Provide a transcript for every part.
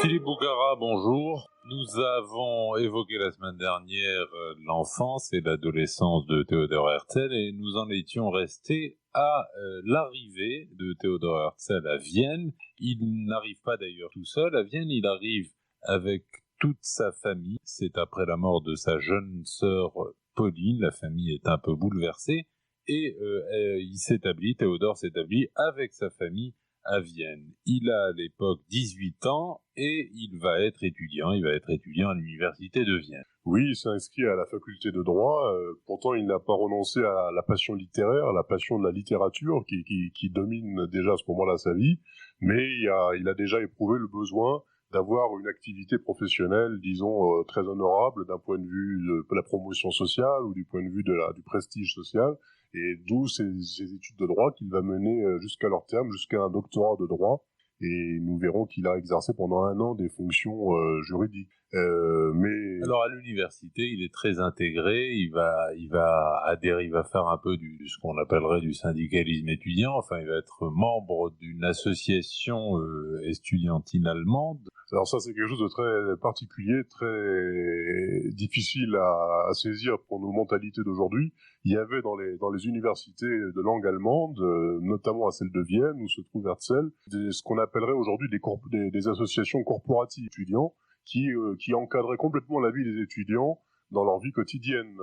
Philippe Bougara, bonjour. Nous avons évoqué la semaine dernière l'enfance et l'adolescence de Theodor Herzl et nous en étions restés à l'arrivée de Theodor Herzl à Vienne. Il n'arrive pas d'ailleurs tout seul à Vienne, il arrive avec toute sa famille. C'est après la mort de sa jeune sœur Pauline, la famille est un peu bouleversée et Théodore s'établit avec sa famille à Vienne. Il a à l'époque 18 ans et il va être étudiant à l'université de Vienne. Oui, il s'est inscrit à la faculté de droit, pourtant il n'a pas renoncé à la passion littéraire, la passion de la littérature qui domine déjà à ce moment-là sa vie, mais il a déjà éprouvé le besoin d'avoir une activité professionnelle, disons, très honorable d'un point de vue de la promotion sociale ou du point de vue du prestige social, et d'où ces études de droit qu'il va mener jusqu'à leur terme, jusqu'à un doctorat de droit, et nous verrons qu'il a exercé pendant 1 an des fonctions juridiques. Alors à l'université, il est très intégré, il va adhérer, il va faire un peu ce qu'on appellerait du syndicalisme étudiant, enfin il va être membre d'une association estudiantine allemande. Alors ça, c'est quelque chose de très particulier, très difficile à saisir pour nos mentalités d'aujourd'hui. Il y avait dans les universités de langue allemande, notamment à celle de Vienne, où se trouve Herzl, ce qu'on appellerait aujourd'hui des associations corporatives étudiants qui encadraient complètement la vie des étudiants dans leur vie quotidienne.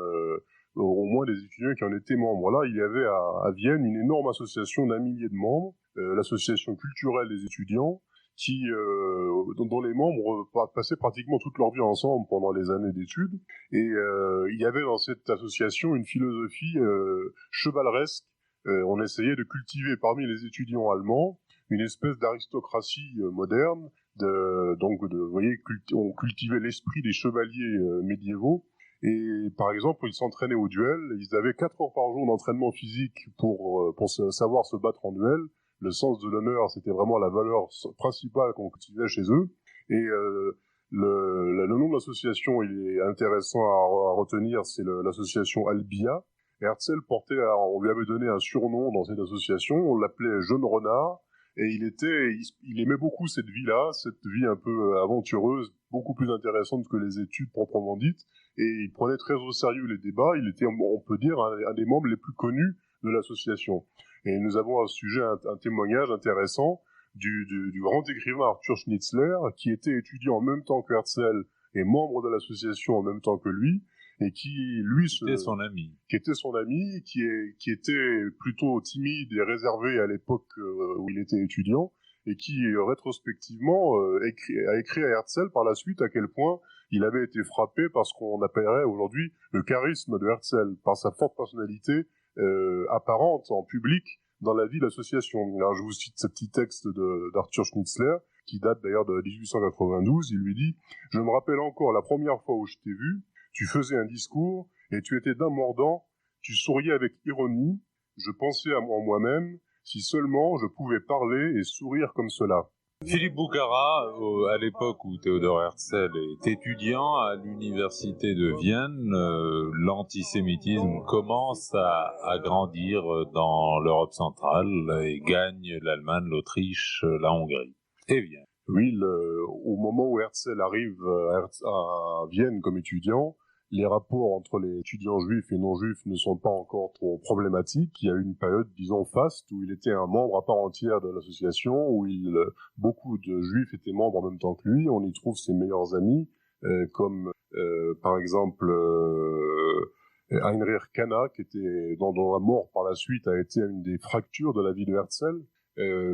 Au moins des étudiants qui en étaient membres. Là, il y avait à Vienne une énorme association d'1 millier de membres, l'association culturelle des étudiants, dont les membres passaient pratiquement toute leur vie ensemble pendant les années d'études. Et il y avait dans cette association une philosophie chevaleresque. On essayait de cultiver parmi les étudiants allemands une espèce d'aristocratie moderne. Vous voyez, on cultivait l'esprit des chevaliers médiévaux. Et par exemple, ils s'entraînaient au duel. Ils avaient 4 heures par jour d'entraînement physique pour savoir se battre en duel. Le sens de l'honneur, c'était vraiment la valeur principale qu'on cultivait chez eux. Et le nom de l'association, il est intéressant à retenir, c'est l'association Albia. Herzl on lui avait donné un surnom dans cette association, on l'appelait Jeune Renard, et il aimait beaucoup cette vie-là, cette vie un peu aventureuse, beaucoup plus intéressante que les études proprement dites, et il prenait très au sérieux les débats. Il était, on peut dire, un des membres les plus connus de l'association. Et nous avons à ce sujet un témoignage intéressant du grand écrivain Arthur Schnitzler, qui était étudiant en même temps que Herzl et membre de l'association en même temps que lui, et qui était son ami, qui était plutôt timide et réservé à l'époque où il était étudiant, et qui rétrospectivement a écrit à Herzl par la suite à quel point il avait été frappé par ce qu'on appellerait aujourd'hui le charisme de Herzl, par sa forte personnalité apparente en public dans la vie de l'association. Alors je vous cite ce petit texte d'Arthur Schnitzler, qui date d'ailleurs de 1892. Il lui dit « Je me rappelle encore la première fois où je t'ai vu, tu faisais un discours et tu étais d'un mordant, tu souriais avec ironie, je pensais en moi-même, si seulement je pouvais parler et sourire comme cela. » Philippe Bougara, à l'époque où Theodor Herzl est étudiant à l'université de Vienne, l'antisémitisme commence à grandir dans l'Europe centrale et gagne l'Allemagne, l'Autriche, la Hongrie et Vienne. Oui, au moment où Herzl arrive à Vienne comme étudiant, les rapports entre les étudiants juifs et non-juifs ne sont pas encore trop problématiques. Il y a eu une période, disons, faste, où il était un membre à part entière de l'association, où beaucoup de juifs étaient membres en même temps que lui. On y trouve ses meilleurs amis, comme par exemple Heinrich Kahn, dont la mort par la suite a été une des fractures de la vie de Herzl.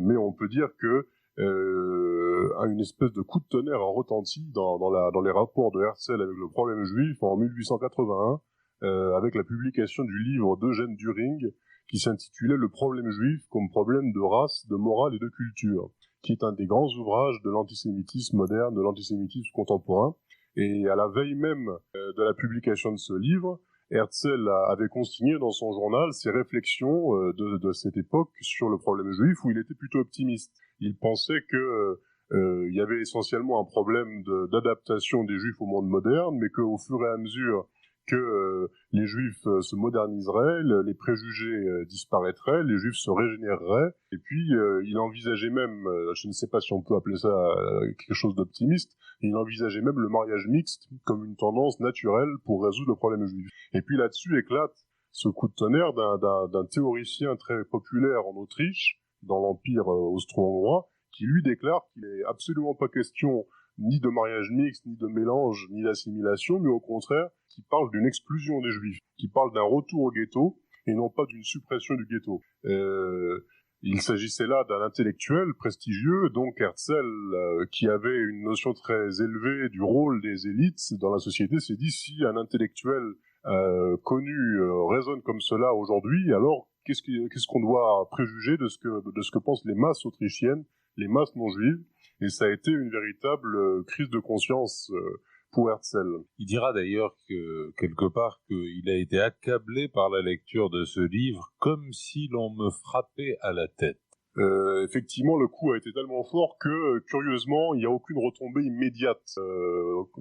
Mais on peut dire que une espèce de coup de tonnerre a retenti dans les rapports de Herzl avec le problème juif en 1881, avec la publication du livre d'Eugène Düring qui s'intitulait « Le problème juif comme problème de race, de morale et de culture », qui est un des grands ouvrages de l'antisémitisme moderne, de l'antisémitisme contemporain. Et à la veille même de la publication de ce livre, Herzl avait consigné dans son journal ses réflexions de cette époque sur le problème juif, où il était plutôt optimiste. Il pensait que il y avait essentiellement un problème d'adaptation des Juifs au monde moderne, mais qu'au fur et à mesure que les Juifs se moderniseraient, les préjugés disparaîtraient, les Juifs se régénéreraient, et puis il envisageait même, je ne sais pas si on peut appeler ça quelque chose d'optimiste, il envisageait même le mariage mixte comme une tendance naturelle pour résoudre le problème juif. Et puis là-dessus éclate ce coup de tonnerre d'un théoricien très populaire en Autriche, dans l'Empire austro-hongrois, qui lui déclare qu'il n'est absolument pas question ni de mariage mixte, ni de mélange, ni d'assimilation, mais au contraire, qui parle d'une exclusion des Juifs, qui parle d'un retour au ghetto, et non pas d'une suppression du ghetto. Il s'agissait là d'un intellectuel prestigieux, donc Herzl, qui avait une notion très élevée du rôle des élites dans la société, s'est dit, si un intellectuel connu raisonne comme cela aujourd'hui, alors qu'est-ce qu'on doit préjuger de ce que pensent les masses autrichiennes, les masses non juives? Et ça a été une véritable crise de conscience pour Herzl. Il dira d'ailleurs que, quelque part, qu'il a été accablé par la lecture de ce livre comme si l'on me frappait à la tête. Effectivement, le coup a été tellement fort que, curieusement, il n'y a aucune retombée immédiate.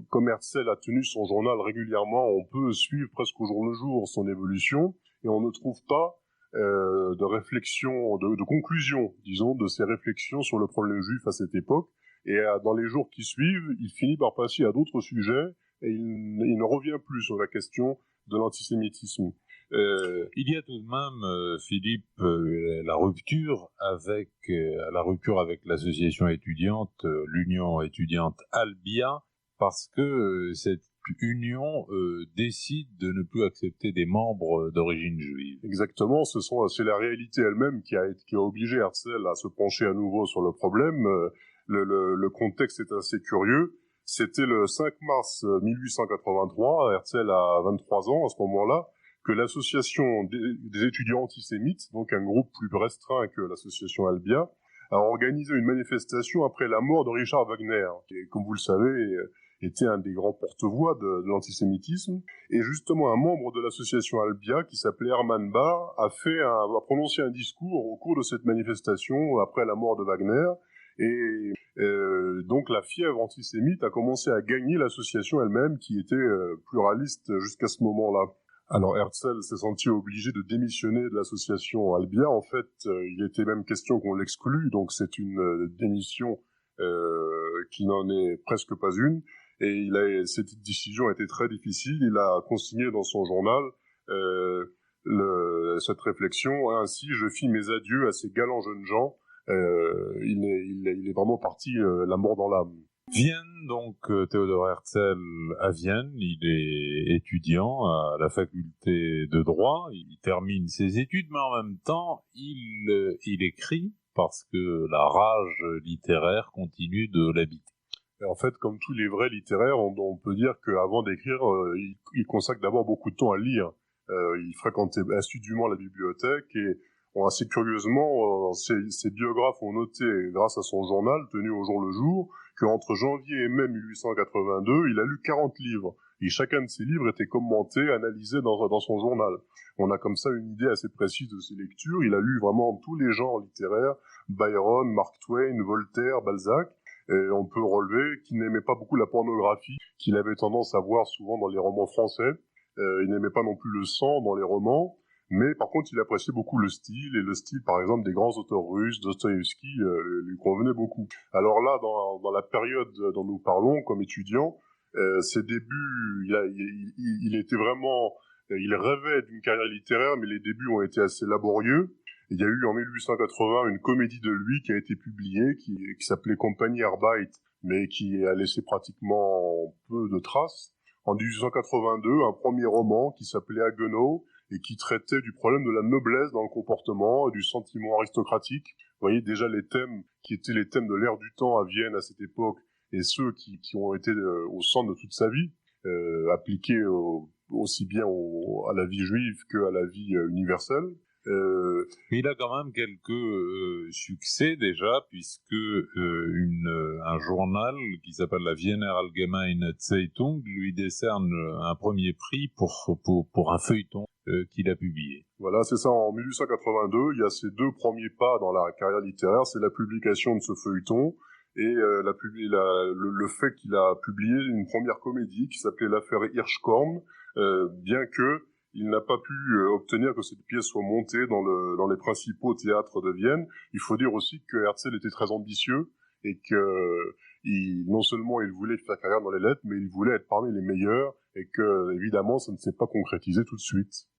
Comme Herzl a tenu son journal régulièrement, on peut suivre presque au jour le jour son évolution, et on ne trouve pas de réflexion, de conclusion, disons, de ses réflexions sur le problème juif à cette époque. Et dans les jours qui suivent, il finit par passer à d'autres sujets, et il ne revient plus sur la question de l'antisémitisme. Il y a tout de même, Philippe, la rupture avec l'association étudiante, l'union étudiante Albia, parce que cette union décide de ne plus accepter des membres d'origine juive. Exactement, c'est la réalité elle-même qui a obligé Herzl à se pencher à nouveau sur le problème. Le contexte est assez curieux. C'était le 5 mars 1883, Herzl a 23 ans à ce moment-là, que l'association des étudiants antisémites, donc un groupe plus restreint que l'association Albia, a organisé une manifestation après la mort de Richard Wagner, qui, comme vous le savez, était un des grands porte-voix de l'antisémitisme. Et justement, un membre de l'association Albia, qui s'appelait Hermann Bahr, a prononcé un discours au cours de cette manifestation après la mort de Wagner. Et donc la fièvre antisémite a commencé à gagner l'association elle-même, qui était pluraliste jusqu'à ce moment-là. Alors Herzl s'est senti obligé de démissionner de l'association Albia. En fait, il était même question qu'on l'exclue, donc c'est une démission qui n'en est presque pas une. Et cette décision a été très difficile. Il a consigné dans son journal cette réflexion: ainsi, je fis mes adieux à ces galants jeunes gens. Il est vraiment parti la mort dans l'âme. Vienne, donc, Théodore Herzl à Vienne, il est étudiant à la faculté de droit, il termine ses études, mais en même temps, il écrit parce que la rage littéraire continue de l'habiter. Et en fait, comme tous les vrais littéraires, on peut dire qu'avant d'écrire, il consacre d'abord beaucoup de temps à lire. Il fréquentait assidûment la bibliothèque et assez curieusement, ses biographes ont noté, grâce à son journal tenu au jour le jour, qu'entre janvier et mai 1882, il a lu 40 livres. Et chacun de ces livres était commenté, analysé dans son journal. On a comme ça une idée assez précise de ses lectures. Il a lu vraiment tous les genres littéraires: Byron, Mark Twain, Voltaire, Balzac. Et on peut relever qu'il n'aimait pas beaucoup la pornographie, qu'il avait tendance à voir souvent dans les romans français. Il n'aimait pas non plus le sang dans les romans. Mais par contre, il appréciait beaucoup le style, et le style, par exemple, des grands auteurs russes, Dostoïevski, lui convenait beaucoup. Alors là, dans la période dont nous parlons, comme étudiant, ses débuts, il était vraiment, il rêvait d'une carrière littéraire, mais les débuts ont été assez laborieux. Il y a eu en 1880 une comédie de lui qui a été publiée, qui s'appelait Compagnie Arbeit, mais qui a laissé pratiquement peu de traces. En 1882, un premier roman qui s'appelait Haguenau, et qui traitait du problème de la noblesse dans le comportement et du sentiment aristocratique. Vous voyez déjà les thèmes qui étaient les thèmes de l'ère du temps à Vienne à cette époque, et ceux qui ont été au centre de toute sa vie, appliqués aussi bien à la vie juive qu'à la vie universelle. Il a quand même quelques succès déjà, puisque un journal qui s'appelle la Wiener Allgemeine Zeitung lui décerne un premier prix pour un feuilleton qu'il a publié. Voilà, c'est ça. En 1882, il y a ces deux premiers pas dans la carrière littéraire, c'est la publication de ce feuilleton et le fait qu'il a publié une première comédie qui s'appelait l'affaire Hirschkorn, bien que il n'a pas pu obtenir que cette pièce soit montée dans les principaux théâtres de Vienne. Il faut dire aussi que Herzl était très ambitieux et que non seulement il voulait faire carrière dans les lettres, mais il voulait être parmi les meilleurs et que, évidemment, ça ne s'est pas concrétisé tout de suite.